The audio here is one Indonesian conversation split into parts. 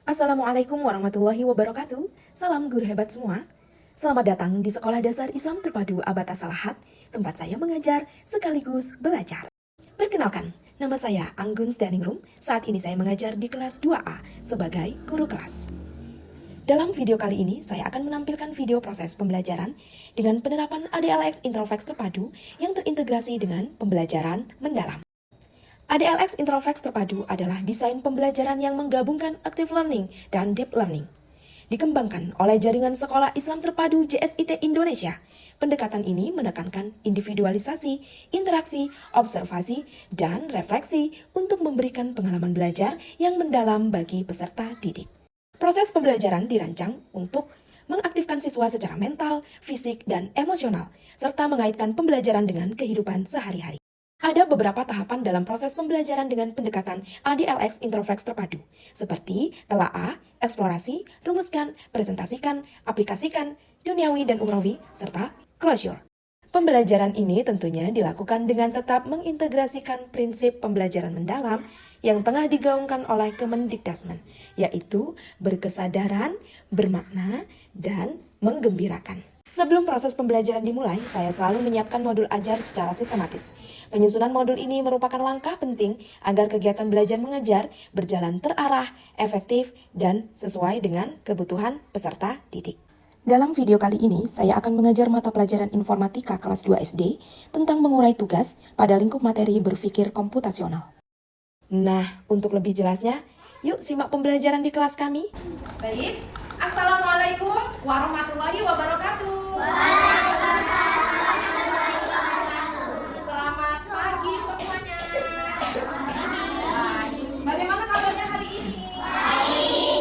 Assalamualaikum warahmatullahi wabarakatuh. Salam guru hebat semua. Selamat datang di Sekolah Dasar Islam Terpadu Abad As-Salahat, tempat saya mengajar sekaligus belajar. Perkenalkan, nama saya Anggun Standingrum. Saat ini saya mengajar di kelas 2A sebagai guru kelas. Dalam video kali ini, saya akan menampilkan video proses pembelajaran dengan penerapan ADLX Introfax Terpadu yang terintegrasi dengan pembelajaran mendalam. ADLX Introfax Terpadu adalah desain pembelajaran yang menggabungkan active learning dan deep learning. Dikembangkan oleh Jaringan Sekolah Islam Terpadu JSIT Indonesia. Pendekatan ini menekankan individualisasi, interaksi, observasi, dan refleksi untuk memberikan pengalaman belajar yang mendalam bagi peserta didik. Proses pembelajaran dirancang untuk mengaktifkan siswa secara mental, fisik, dan emosional, serta mengaitkan pembelajaran dengan kehidupan sehari-hari. Ada beberapa tahapan dalam proses pembelajaran dengan pendekatan ADLX Introfax Terpadu, seperti telaah, eksplorasi, rumuskan, presentasikan, aplikasikan, duniawi dan ukhrawi, serta closure. Pembelajaran ini tentunya dilakukan dengan tetap mengintegrasikan prinsip pembelajaran mendalam yang tengah digaungkan oleh Kemendikdasmen, yaitu berkesadaran, bermakna, dan menggembirakan. Sebelum proses pembelajaran dimulai, saya selalu menyiapkan modul ajar secara sistematis. Penyusunan modul ini merupakan langkah penting agar kegiatan belajar mengajar berjalan terarah, efektif, dan sesuai dengan kebutuhan peserta didik. Dalam video kali ini, saya akan mengajar mata pelajaran informatika kelas 2 SD tentang mengurai tugas pada lingkup materi berpikir komputasional. Nah, untuk lebih jelasnya, yuk simak pembelajaran di kelas kami. Baik, Assalamualaikum warahmatullahi wabarakatuh. Selamat pagi semuanya. Bagaimana kabarnya hari ini?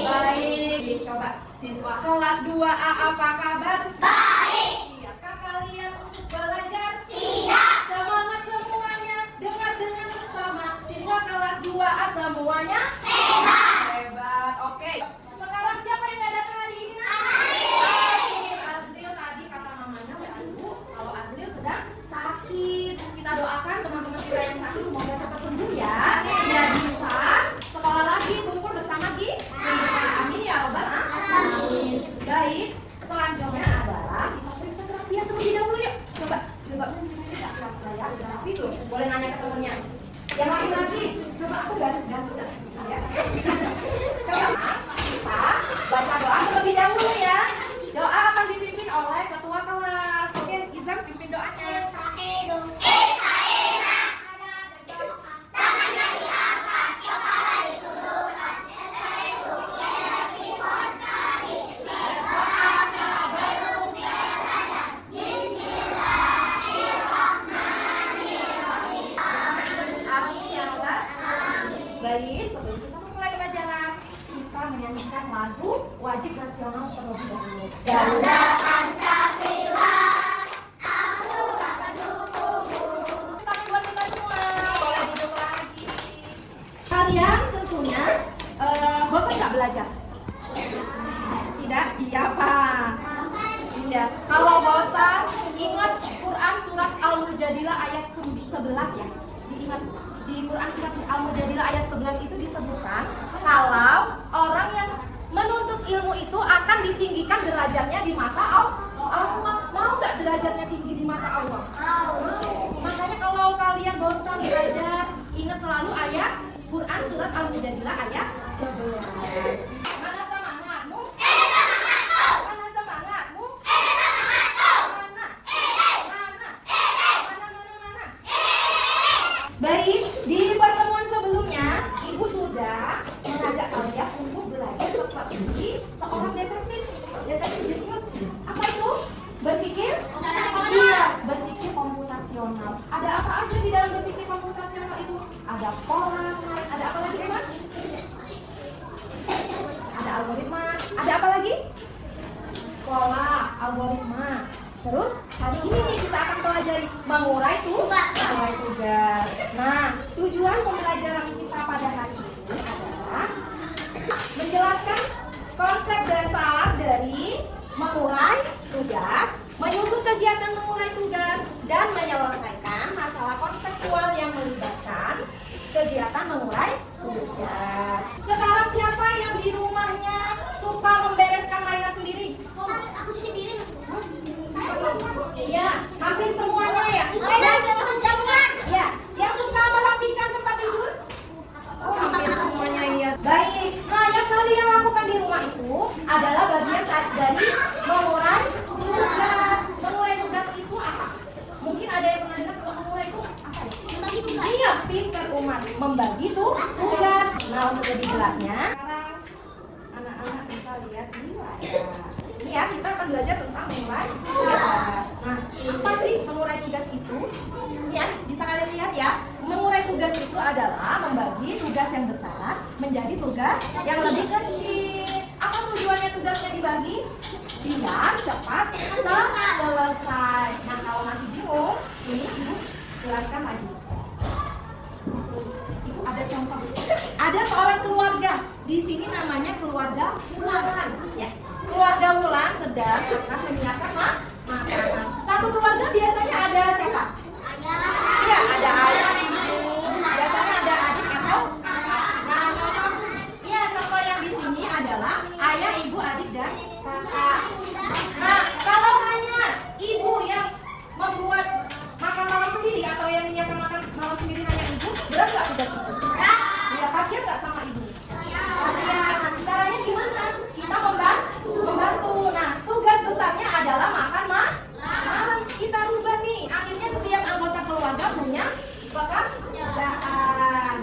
Baik. Coba siswa kelas 2A apa kabar? Baik. Siapkah kalian untuk belajar? Siap. Semangat semuanya. Dengar dengan bersama. Siswa kelas 2A semuanya hebat. Hebat. Oke. Sekarang siapa yang nggak datang hari ini? Azril tadi kata mamanya kalau Azril sedang sakit. Kita doakan teman-teman kita yang sakit semoga cepat sembuh ya. Biar bisa sekolah lagi kumpul bersama di amin ya robbal alamin. Baik, selanjutnya adalah kita periksa terapian terlebih dahulu yuk. Coba ya, terapi dulu. Boleh nanya ke temennya. Yang laki-laki, coba aku ganti nggak? Ya. Coba kita baca doa terlebih dahulu ya. Doa akan dipimpin oleh ketua kelas. Oke, Izam pimpin doanya. Baik, sebelum kita memulai pelajaran, kita menyanyikan lagu wajib nasional terlebih dahulu. Garuda Pancasila, aku akan dukungmu. Tangan buat kita semua, boleh duduk lagi. Kalian tentunya bosan nggak belajar? Tidak? Iya Pak. Iya. Kalau bosan, ingat Quran surat Al-Mujadilah ayat 11 ya. Diingat. Di Quran surat Al-Mujadilah ayat 11 itu disebutkan kalau orang yang menuntut ilmu itu akan ditinggikan derajatnya di mata Allah. Mau nggak derajatnya tinggi di mata Allah? Makanya kalau kalian bosan belajar, ingat selalu ayat Quran surat Al-Mujadilah ayat 11. Mana semangatmu? Mana semangatmu? Mana? Baik, di pertemuan sebelumnya, Ibu sudah mengajak kalian untuk belajar seperti seorang detektif jenius. Apa itu? Berpikir? Iya, berpikir komputasional. Ada apa aja di dalam berpikir komputasional itu? Ada pola, ada apa lagi Emma? Ada algoritma, ada apa lagi? Pola, algoritma. Terus hari ini nih kita akan pelajari mengurai tugas. Nah, tujuan pembelajaran kita pada hari ini adalah menjelaskan konsep dasar dari mengurai tugas, menyusun kegiatan mengurai tugas, dan menyelesaikan masalah konseptual yang melibatkan kegiatan mengurai tugas. Sekarang siapa yang di rumahnya semua itu adalah bagian dari mengurai tugas. Mengurai tugas itu apa? Mungkin ada yang pernah dengar kalau mengurai itu apa ya? Membagi tugas. Iya, pintar Umar. Membagi tugas. Nah, untuk lebih jelasnya, sekarang anak-anak bisa lihat di layar. Ini ya, kita akan belajar tentang mengurai tugas. Nah, apa sih mengurai tugas itu? Ya, bisa kalian lihat ya. Mengurai tugas itu adalah membagi tugas yang besar menjadi tugas yang lebih kecil. Apa tujuannya tugasnya dibagi? Biar cepat selesai. Nah, kalau masih bingung, ini Ibu jelaskan lagi. Ibu ada contoh. Ada seorang keluarga. Di sini namanya keluarga Wulan. Ya. Keluarga Wulan sedang akan menyiapkan makanan. Satu keluarga biasanya ada siapa? Iya, ada ayah, ibu. Biasanya ada adik atau kakak. Nah, contoh yang di sini adalah ayah, ibu, adik, dan kakak. Nah, kalau hanya ibu yang membuat makan malam sendiri atau yang menyiapkan makan malam sendiri hanya ibu, berat nggak tugas itu? Iya, kasihan nggak sama ibu? Kasihan. Nah, caranya gimana? Kita membantu. Nah, tugas besarnya adalah makan malam. Kita rubah nih. Akhirnya setiap anggota keluarga punya pekerjaan.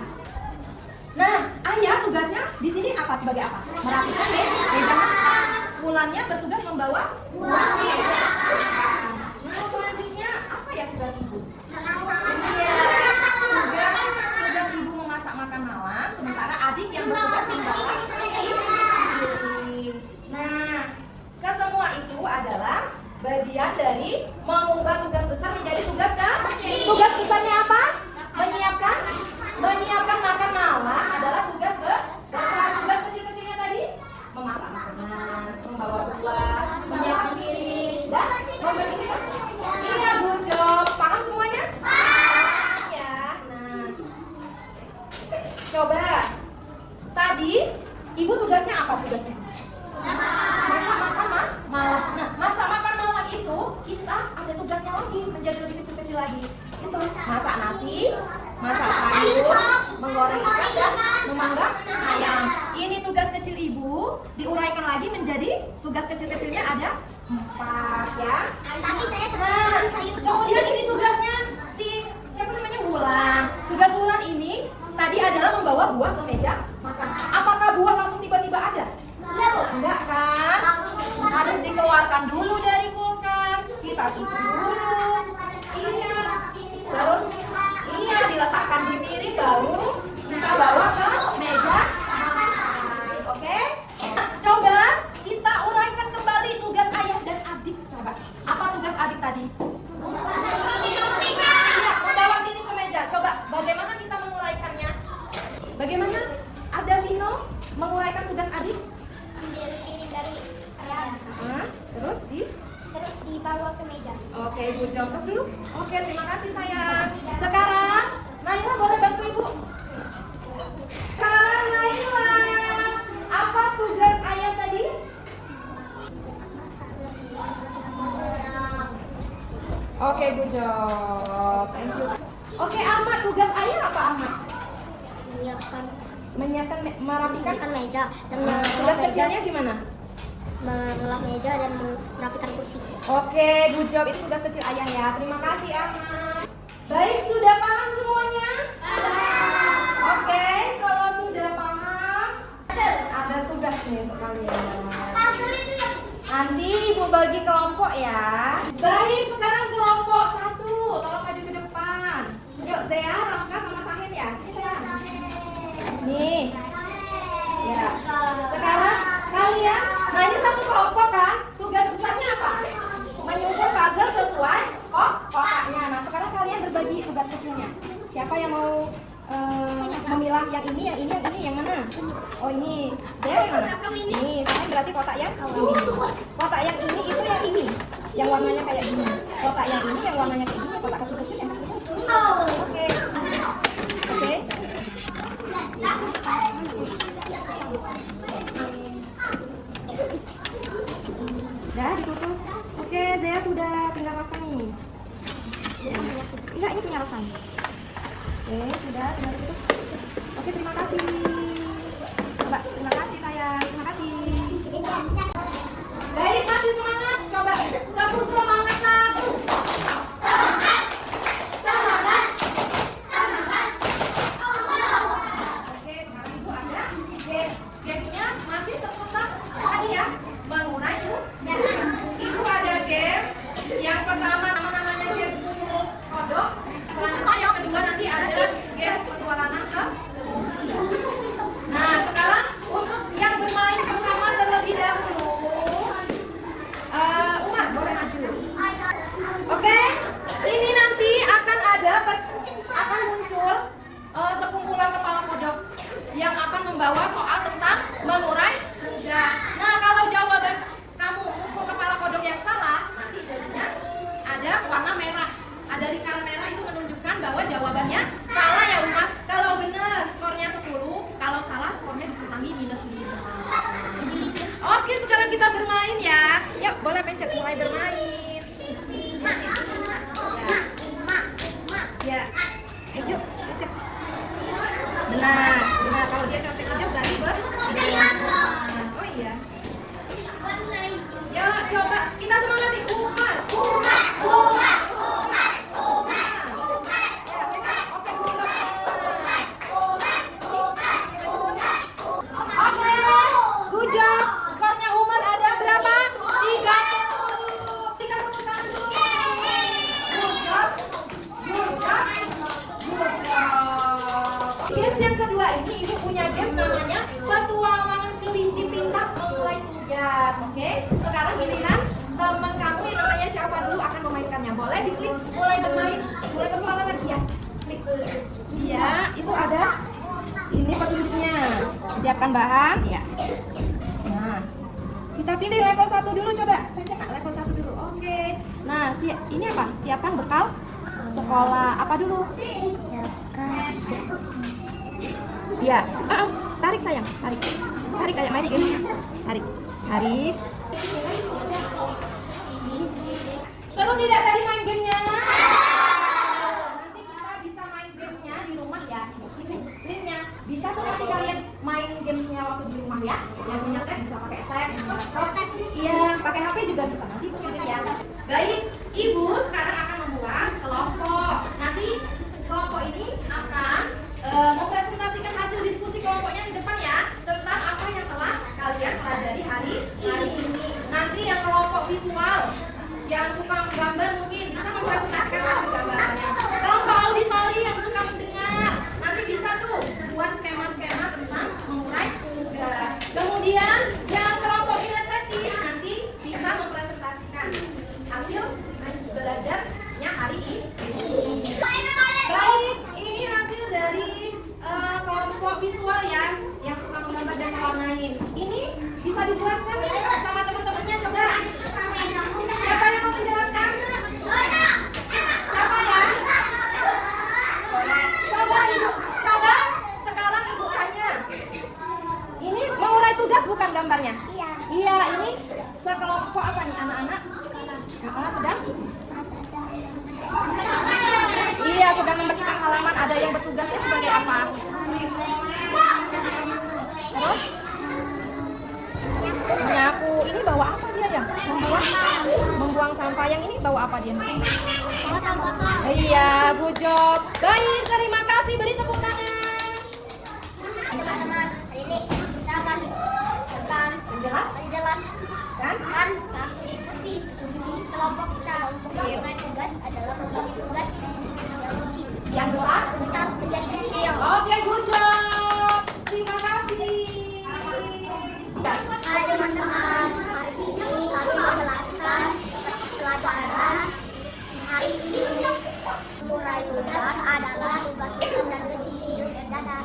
Nah, ayah tugasnya di sini apa sebagai apa? Merapikan meja makan. Wulannya bertugas membawa meja makan. Nah, selanjutnya apa ya tugas ibu? Iya, tugas ibu memasak makan malam, sementara adik yang bertugas membawa piring. Nah, kesemua itu adalah bagian dari mengubah tugas besar menjadi tugas kecil. Tugas besarnya apa? Menyiapkan makan malam adalah tugas besar. Tugas kecil-kecilnya tadi memasak makanan, membawa buah, menyiapkan piring, dan membersihkan. Iya, good job. Paham semuanya? Ya. Nah, coba tadi ibu tugasnya apa tugasnya? Masak makan malam. Nah, masak makan malam itu kita ada tugasnya lagi menjadi lebih kecil-kecil lagi. Itu masak nasi, masak sayur, menggoreng ikan dan memanggang ayam. Ini tugas kecil ibu diuraikan lagi menjadi tugas kecil-kecilnya ada 4 ya. Tapi saya Nah, sayur. kemudian ini tugasnya si siapa namanya Wulan. Tugas Wulan ini tadi adalah membawa buah ke meja makan. Apakah buah langsung tiba-tiba ada? Enggak kan? Harus dikeluarkan dulu dari kulkas. Kita cuci dulu. Iya. Terus diletakkan di piring baru kita bawa ke meja makan. Oke? Coba kita uraikan kembali tugas ayah dan adik. Coba. Apa tugas adik tadi? Iya, membawa piring ke meja. Coba bagaimana kita menguraikannya? Bagaimana? Ada Vino menguraikan tugas adik? Ambil piring dari ayam. Terus dibawa ke meja. Oke, ibu jawab dulu. Oke, terima kasih sayang. Sekarang Naila boleh bantu ibu. Sekarang Naila, apa tugas ayah tadi? Oke, ibu jawab. Thank you. Oke, Ahmad, tugas ayah apa Ahmad? Menyiapkan, merapikan meja dan tugas kecilnya gimana? mengolah meja dan merapikan kursi. Oke, good job. Itu tugas kecil ayah ya. Terima kasih Ahmad. Baik, sudah paham semuanya? Oke, kalau sudah paham, ada tugas nih untuk kalian. Nanti ibu bagi kelompok ya. Baik, sekarang kelompok 1. Tolong maju ke depan. Yuk, Zea, Rafka sama Sahid ya. Sini sayang. Nih. Ya. Sekarang kalian, nah ini satu kelompok kan? Tugas besarnya apa? Menyusun puzzle sesuai kotaknya. Nah, sekarang kalian berbagi tugas kecilnya. Siapa yang mau memilah yang ini, yang mana? Oh ini, Zea yang mana? Ini, sekarang berarti kotak yang ini. Kotak yang ini itu yang ini, yang warnanya kayak gini. Kotak yang ini yang warnanya kayak gini, kotak kecil-kecil yang kecil. Oke. Oke. Udah ditutup. Oke, Zea sudah, tinggal Rafa nih. Enggak, ini punya Rafa. Oke, sudah, tinggal ditutup. Oke, terima kasih. Coba, terima kasih sayang, terima kasih. Gamesnya masih seputar tadi ya, mengurai tugas. Ibu ada game yang pertama namanya games kumpul kodok. Selanjutnya yang kedua nanti ada games petualangan ke. Nah, sekarang untuk yang bermain pertama terlebih dahulu, Umar boleh maju. Oke, ini nanti akan muncul sekumpulan kepala kodok yang akan membawa soal tentang mengurai tugas. Nah, kalau jawaban kamu mengumpul kepala kodok yang salah, nanti jadinya ada warna merah. Ada lingkaran merah itu menunjukkan bahwa jawabannya salah ya Umar. Kalau benar skornya 10, kalau salah skornya dikurangi -5. Oke, sekarang kita bermain ya. Yuk, boleh pencet mulai bermain. Ya. Yuk, pencet. Benar. Kalau dia sampai hijau berarti oh iya. Ya, coba kita semangati Umar. Oke, good job. Skornya Umar ada berapa? 30. 30 tangan dulu. Good job. Games yang kedua ini ibu punya games namanya petualangan kelinci pintar memulai tugas. Oke, sekarang giliran teman kamu yang namanya siapa dulu akan memainkannya. Boleh diklik mulai bermain, mulai petualangan. Iya, klik. Iya, itu ada. Ini petunjuknya. Siapkan bahan, ya. Nah, kita pilih level 1 dulu coba. Pencet level 1 dulu. Oke. Nah, ini apa? Siapkan bekal sekolah. Apa dulu? Iya. Tarik sayang, tarik. Tarik kayak main game. Tarik. Seru tidak tadi main gamenya? Nanti kita bisa main gamenya di rumah ya. Ini linknya. Bisa tuh nanti kalian main gamesnya waktu di rumah ya. Yang punya tab bisa pakai tab, laptop. Iya, pakai HP juga bisa. Nanti pilih ya. Baik, ibu sekarang akan membuat kelompok. Nanti kelompok ini akan mempresentasikan hasil diskusi kelompoknya di depan ya, tentang apa yang telah kalian pelajari hari ini. Nanti yang kelompok visual, yang suka menggambar mungkin bisa mempresentasikan hasil gambarannya. Kelompok auditori yang suka mendengar, nanti bisa tuh buat skema-skema tentang mengurai tugas. Kemudian yang kelompok kinestetik nanti bisa mempresentasikan hasil belajarnya hari ini. Baik, ini hasil dari kelompok visual ya, yang suka menggambar dan mewarnai. Ini bisa dijelaskan nih sama teman-temannya, coba. Siapa yang mau menjelaskan? Siapa ya? Coba ibu, coba sekarang ibu tanya. Ini mengurai tugas bukan gambarnya? Iya, ini sekelompok apa nih anak-anak? Sedang? Iya, sedang membersihkan halaman. Ada yang bertugasnya sebagai apa? Terus? Menyapu. Ini bawa apa dia yang? Membuang sampah. Yang ini bawa apa dia? Iya, good job. Baik, terima kasih. Beri tepuk tangan. Teman-teman, hari ini kita akan menjelaskan diskusi kelompok kita. Mengenai tugas adalah membagi tugas Yang besar? menjadi kecil. Oke, good job. Terima kasih. Hai teman-teman, hari ini kami menjelaskan pelajaran hari ini. Mengurai tugas adalah tugas besar dan kecil. Dadah.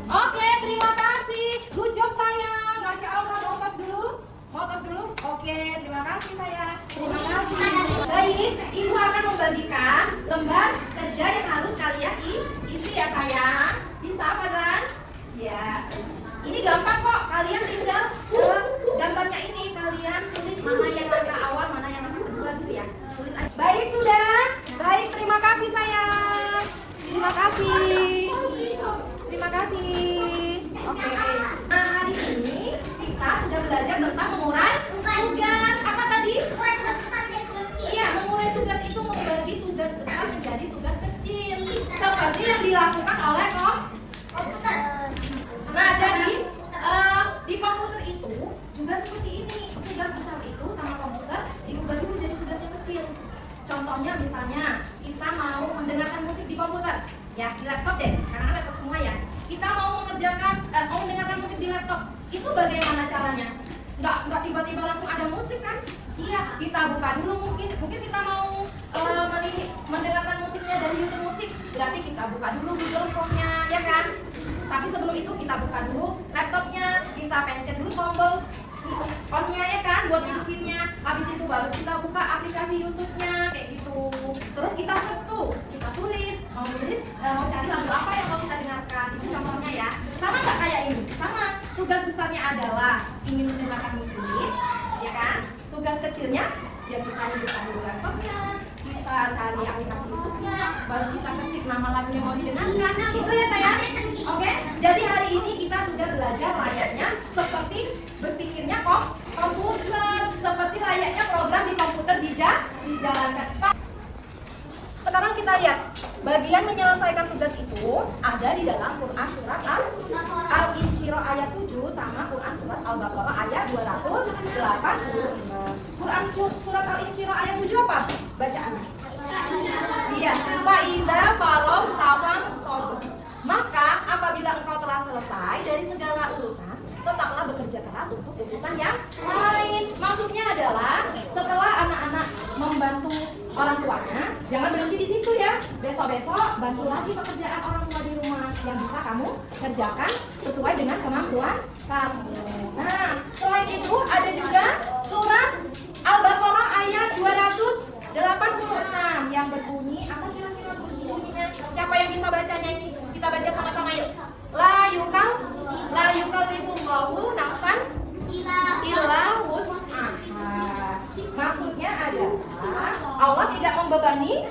Oke, terima kasih. Good job sayang. Masya Allah, mau tos dulu? Oke, terima kasih sayang. Terima kasih. Baik, ibu akan membagikan lembar kerja yang harus kalian isi ya sayang. Bisa Fadlan? Ya. Ini gampang kok. Kalian tinggal gambarnya ini kalian tulis mana yang angka awal, mana yang angka kedua gitu ya. Tulis aja. Baik sudah. Baik, terima kasih sayang. Terima kasih. Oke. Nah, hari ini kita sudah belajar tentang mengurai tugas. Apa tadi? Iya, mengurai tugas itu membagi tugas besar menjadi tugas kecil. Seperti yang dilakukan oleh komputer. Nah, jadi Ya, di laptop deh, karena laptop semua ya. Kita mau mau mendengarkan musik di laptop. Itu bagaimana caranya? Nggak tiba-tiba langsung ada musik kan? Iya, kita buka dulu mungkin kita mau mendengarkan musiknya dari YouTube Musik. Berarti kita buka dulu Google Chrome-nya, ya kan? Tapi sebelum itu kita buka dulu laptopnya, kita pencet dulu tombol on-nya ya kan, buat hidupinnya. Habis itu baru kita buka aplikasi YouTube-nya kayak gitu. Terus kita search tuh, kita tulis, mau cari lagu apa yang mau kita dengarkan. Itu contohnya ya. Sama nggak kayak ini? Sama. Tugas besarnya adalah ingin mendengarkan musik, ya kan? Tugas kecilnya ya kita hidupkan dulu laptopnya, kita cari aplikasi YouTube-nya, baru kita ketik nama lagu yang mau didengarkan. Itu ya sayang. Oke, jadi hari ini kita sudah belajar layaknya seperti berpikirnya komputer, seperti layaknya program di komputer dijalankan. Sekarang kita lihat bagian menyelesaikan tugas itu ada di dalam Quran surat Al-Insyirah ayat 7 sama Quran surat Al-Baqarah ayat 285. Quran surat Al-Insyirah ayat 7 apa bacaannya? Iya, faida falau tawang sob. Maka apabila engkau telah selesai dari segala urusan, tetaplah bekerja keras untuk urusan yang lain. Maksudnya adalah setelah anak-anak membantu orang tuanya, jangan berhenti di situ ya. Besok-besok bantu lagi pekerjaan orang tua di rumah yang bisa kamu kerjakan sesuai dengan kemampuan kamu. Nah, selain itu ada juga surat Al-Baqarah ayat 286 yang berbunyi, apa kira-kira bunyinya? Siapa yang bisa bacanya ini? Kita baca sama-sama yuk. La yukallifullahu nafsan illa wus'aha. Maksudnya adalah Allah tidak membebani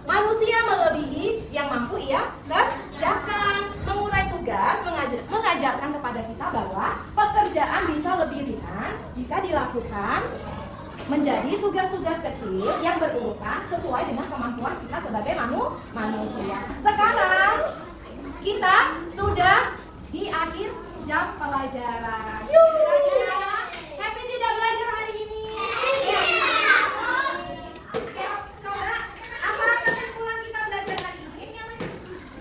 manusia melebihi yang mampu ia kerjakan. Mengurai tugas mengajarkan kepada kita bahwa pekerjaan bisa lebih ringan jika dilakukan menjadi tugas-tugas kecil yang berurutan sesuai dengan kemampuan kita sebagai manusia. Sekarang kita sudah di akhir jam pelajaran. Happy tidak belajar hari ini? Coba, apa kesimpulan kita belajar hari ini?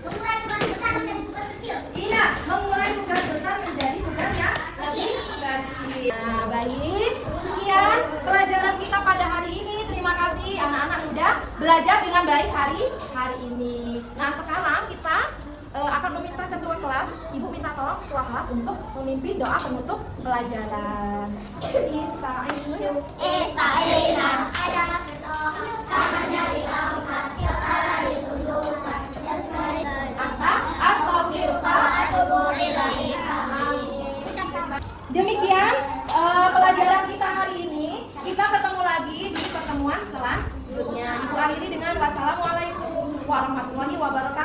Mengurai tugas besar menjadi tugas kecil. Iya, mengurai tugas besar menjadi tugas yang lebih kecil. Nah, baik. Sekian pelajaran kita pada hari ini. Terima kasih anak-anak sudah belajar dengan baik hari ini. Nah, sekarang kita akan meminta ketua kelas, ibu minta tolong ketua kelas untuk memimpin doa penutup pelajaran. Istaizu. Demikian pelajaran kita hari ini. Kita ketemu lagi di pertemuan selanjutnya. Ibu akhiri dengan wassalamualaikum warahmatullahi wabarakatuh.